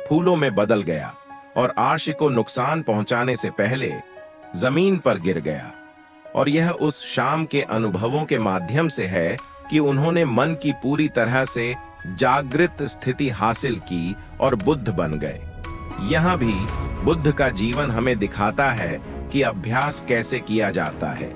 फूलों में बदल गया और आर्ष को नुकसान पहुंचाने से पहले जमीन पर गिर गया। और यह उस शाम के अनुभवों के माध्यम से है कि उन्होंने मन की पूरी तरह से जागृत स्थिति हासिल की और बुद्ध बन गए। यहाँ भी बुद्ध का जीवन हमें दिखाता है कि अभ्यास कैसे किया जाता है।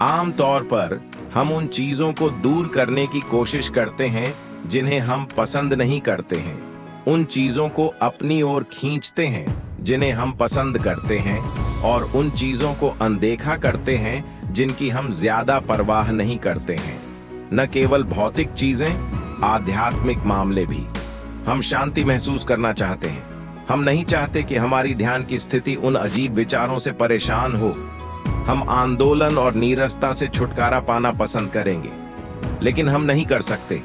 आमतौर पर हम उन चीजों को दूर करने की कोशिश करते हैं जिन्हें हम पसंद नहीं करते हैं, उन चीजों को अपनी ओर खींचते हैं जिन्हें हम पसंद करते हैं, और उन चीजों को अनदेखा करते हैं जिनकी हम ज्यादा परवाह नहीं करते हैं। न केवल भौतिक चीजें, आध्यात्मिक मामले भी। हम शांति महसूस करना चाहते हैं। हम नहीं चाहते कि हमारी ध्यान की स्थिति उन अजीब विचारों से परेशान हो। हम आंदोलन और नीरसता से छुटकारा पाना पसंद करेंगे, लेकिन हम नहीं कर सकते।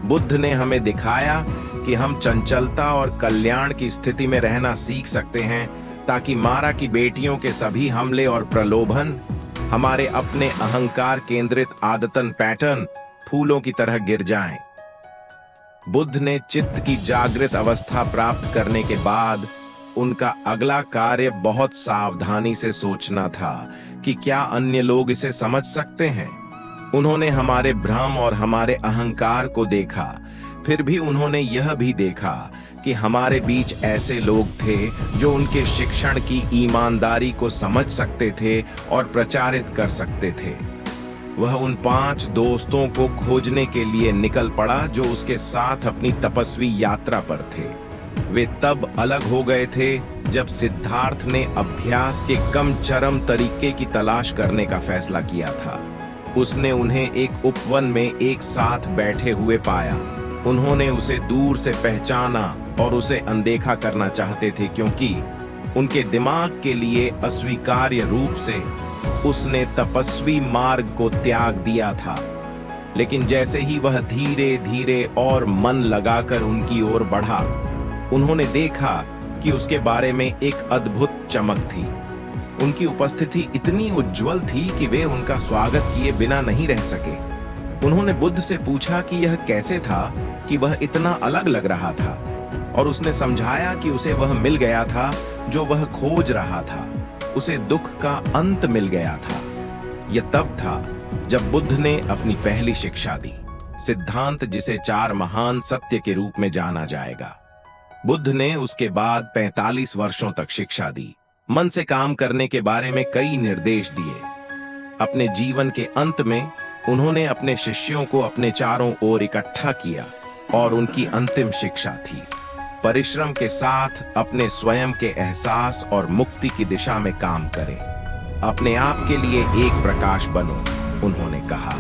बुद्ध ने हमें दिखाया कि हम चंचलता और कल्याण की स्थिति में रहना सीख सकते हैं, ताकि मारा की बेटियों के सभी हमले और प्रलोभन हमारे अपने अहंकार केंद्रित आदतन पैटर्न फूलों की तरह गिर जाएं। बुद्ध ने चित्त की जागृत अवस्था प्राप्त करने के बाद उनका अगला कार्य बहुत सावधानी से सोचना था कि क्या अन्य लोग इसे समझ सकते हैं। उन्होंने हमारे भ्रम और हमारे अहंकार को देखा, फिर भी उन्होंने यह भी देखा कि हमारे बीच ऐसे लोग थे जो उनके शिक्षण की ईमानदारी को समझ सकते थे और प्रचारित कर सकते थे। वह उन 5 दोस्तों को खोजने के लिए निकल पड़ा जो उसके साथ अपनी तपस्वी यात्रा पर थे। वे तब अलग हो गए थे जब सिद्धार्थ ने अभ्यास के कम चरम तरीके की तलाश करने का फैसला किया था। उसने उन्हें एक उपवन में एक साथ बैठे हुए पाया। उन्होंने उसे दूर से पहचाना और उसे अनदेखा करना चाहते थे, क्योंकि उनके दिमाग के लिए अस्वीकार्य रूप से उसने तपस्वी मार्ग को त्याग दिया था। लेकिन जैसे ही वह धीरे धीरे और मन लगाकर उनकी ओर बढ़ा, उन्होंने देखा कि उसके बारे में एक अद्भुत चमक थी। उनकी उपस्थिति इतनी उज्जवल थी कि वे उनका स्वागत किए बिना नहीं रह सके। उन्होंने बुद्ध से पूछा कि यह कैसे था कि वह इतना अलग लग रहा था, और उसने समझाया कि उसे वह मिल गया था जो वह खोज रहा था। उसे दुख का अंत मिल गया था। यह तब था जब बुद्ध ने अपनी पहली शिक्षा दी, सिद्धांत जिसे 4 महान सत्य के रूप में जाना जाएगा। बुद्ध ने उसके बाद 45 वर्षों तक शिक्षा दी, मन से काम करने के बारे में कई निर्देश दिए। अपने जीवन के अंत में उन्होंने अपने शिष्यों को अपने चारों ओर इकट्ठा किया, और उनकी अंतिम शिक्षा थी, परिश्रम के साथ अपने स्वयं के एहसास और मुक्ति की दिशा में काम करें। अपने आप के लिए एक प्रकाश बनो, उन्होंने कहा,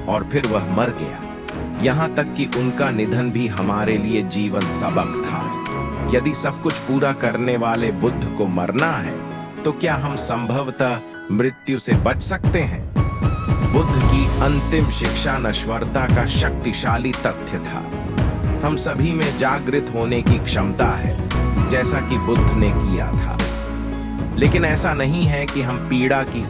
और फिर वह मर गया। यहाँ तक कि उनका निधन भी हमारे लिए जीवन सबक था। यदि सब कुछ पूरा करने वाले बुद्ध को मरना है, तो क्या हम संभवतः मृत्यु से बच सकते हैं? बुद्ध की अंतिम शिक्षा नश्वरता का शक्तिशाली तथ्य था। हम सभी में जागृत होने की क्षमता है, जैसा कि बुद्ध ने किया था। लेकिन ऐसा नहीं है कि हम पीड़ा की